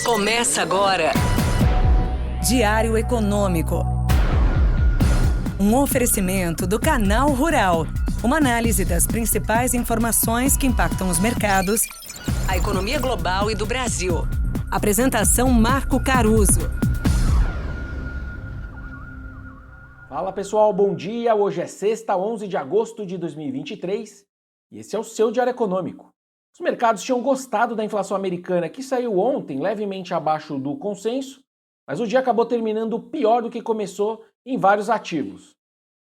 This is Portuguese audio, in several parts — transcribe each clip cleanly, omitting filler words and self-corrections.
Começa agora. Diário Econômico. Um oferecimento do Canal Rural. Uma análise das principais informações que impactam os mercados, a economia global e do Brasil. Apresentação Marco Caruso. Fala pessoal, bom dia. Hoje é sexta, 11 de agosto de 2023 e esse é o seu Diário Econômico. Os mercados tinham gostado da inflação americana, que saiu ontem levemente abaixo do consenso, mas o dia acabou terminando pior do que começou em vários ativos.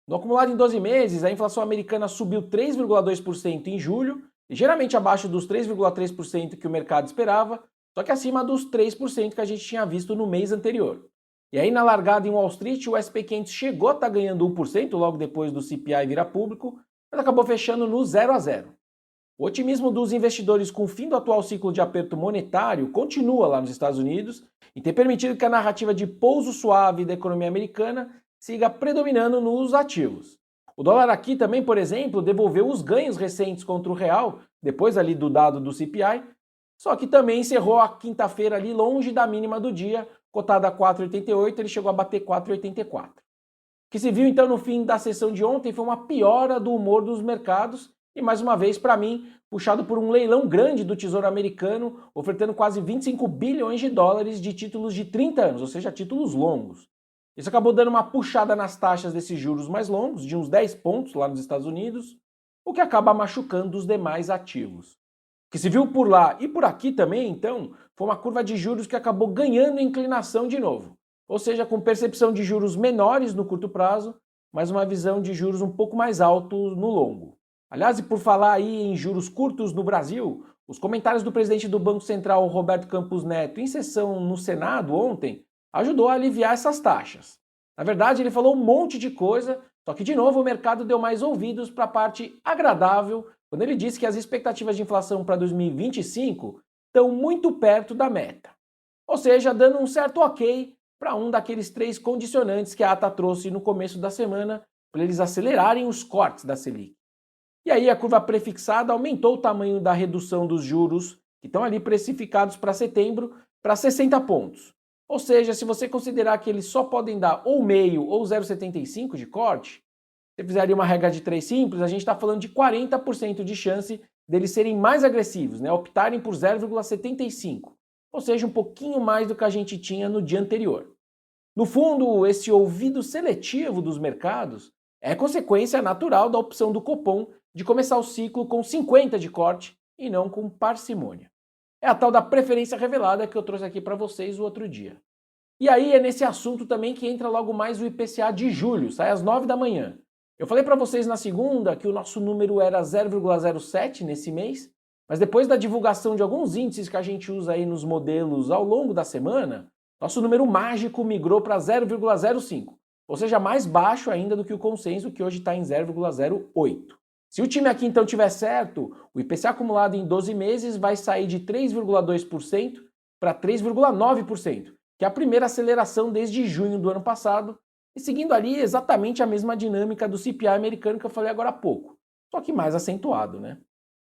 No acumulado em 12 meses, a inflação americana subiu 3,2% em julho, ligeiramente abaixo dos 3,3% que o mercado esperava, só que acima dos 3% que a gente tinha visto no mês anterior. E aí, na largada em Wall Street, o S&P 500 chegou a estar ganhando 1% logo depois do CPI virar público, mas acabou fechando no 0-0. O otimismo dos investidores com o fim do atual ciclo de aperto monetário continua lá nos Estados Unidos e tem permitido que a narrativa de pouso suave da economia americana siga predominando nos ativos. O dólar aqui também, por exemplo, devolveu os ganhos recentes contra o real, depois ali do dado do CPI, só que também encerrou a quinta-feira ali longe da mínima do dia, cotada a 4,88, ele chegou a bater 4,84. O que se viu então no fim da sessão de ontem foi uma piora do humor dos mercados e mais uma vez, para mim, puxado por um leilão grande do Tesouro Americano, ofertando quase 25 bilhões de dólares de títulos de 30 anos, ou seja, títulos longos. Isso acabou dando uma puxada nas taxas desses juros mais longos, de uns 10 pontos lá nos Estados Unidos, o que acaba machucando os demais ativos. O que se viu por lá e por aqui também, então, foi uma curva de juros que acabou ganhando inclinação de novo. Ou seja, com percepção de juros menores no curto prazo, mas uma visão de juros um pouco mais altos no longo. Aliás, e por falar aí em juros curtos no Brasil, os comentários do presidente do Banco Central, Roberto Campos Neto, em sessão no Senado ontem, ajudou a aliviar essas taxas. Na verdade, ele falou um monte de coisa, só que de novo o mercado deu mais ouvidos para a parte agradável, quando ele disse que as expectativas de inflação para 2025 estão muito perto da meta. Ou seja, dando um certo ok para um daqueles 3 condicionantes que a ata trouxe no começo da semana para eles acelerarem os cortes da Selic. E aí a curva prefixada aumentou o tamanho da redução dos juros, que estão ali precificados para setembro, para 60 pontos. Ou seja, se você considerar que eles só podem dar ou meio ou 0,75 de corte, se você fizer uma regra de 3 simples, a gente está falando de 40% de chance deles serem mais agressivos, né? Optarem por 0,75, ou seja, um pouquinho mais do que a gente tinha no dia anterior. No fundo, esse ouvido seletivo dos mercados é consequência natural da opção do Copom de começar o ciclo com 50 de corte e não com parcimônia. É a tal da preferência revelada que eu trouxe aqui para vocês o outro dia. E aí é nesse assunto também que entra logo mais o IPCA de julho, sai às 9 da manhã. Eu falei para vocês na segunda que o nosso número era 0,07 nesse mês, mas depois da divulgação de alguns índices que a gente usa aí nos modelos ao longo da semana, nosso número mágico migrou para 0,05, ou seja, mais baixo ainda do que o consenso, que hoje está em 0,08. Se o time aqui então tiver certo, o IPCA acumulado em 12 meses vai sair de 3,2% para 3,9%, que é a primeira aceleração desde junho do ano passado, e seguindo ali exatamente a mesma dinâmica do CPI americano que eu falei agora há pouco, só que mais acentuado, né?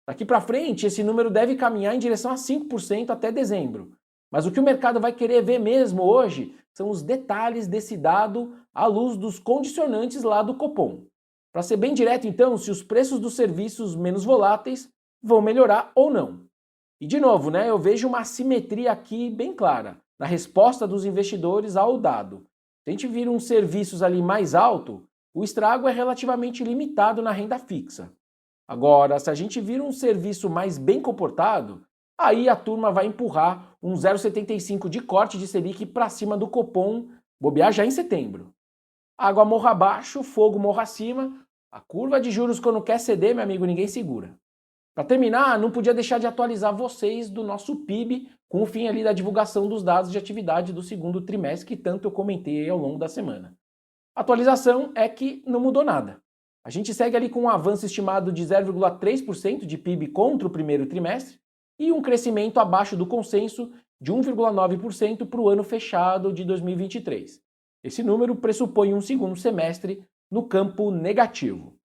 Daqui para frente, esse número deve caminhar em direção a 5% até dezembro, mas o que o mercado vai querer ver mesmo hoje são os detalhes desse dado à luz dos condicionantes lá do Copom. Para ser bem direto, então, se os preços dos serviços menos voláteis vão melhorar ou não. E de novo, né, eu vejo uma assimetria aqui bem clara na resposta dos investidores ao dado. Se a gente vir uns serviços ali mais alto, o estrago é relativamente limitado na renda fixa. Agora, se a gente vir um serviço mais bem comportado, aí a turma vai empurrar um 0,75 de corte de Selic para cima do Copom, bobear já em setembro. Água morra abaixo, fogo morra acima. A curva de juros quando quer ceder, meu amigo, ninguém segura. Para terminar, não podia deixar de atualizar vocês do nosso PIB com o fim ali da divulgação dos dados de atividade do segundo trimestre que tanto eu comentei ao longo da semana. A atualização é que não mudou nada. A gente segue ali com um avanço estimado de 0,3% de PIB contra o primeiro trimestre e um crescimento abaixo do consenso de 1,9% para o ano fechado de 2023. Esse número pressupõe um segundo semestre no campo negativo.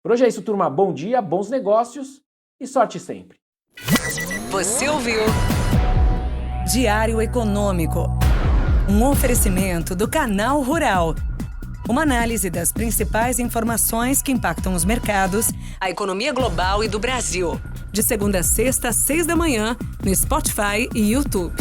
Por hoje é isso, turma. Bom dia, bons negócios e sorte sempre. Você ouviu Diário Econômico. Um oferecimento do Canal Rural. Uma análise das principais informações que impactam os mercados, a economia global e do Brasil. De segunda a sexta, às 6 da manhã, no Spotify e YouTube.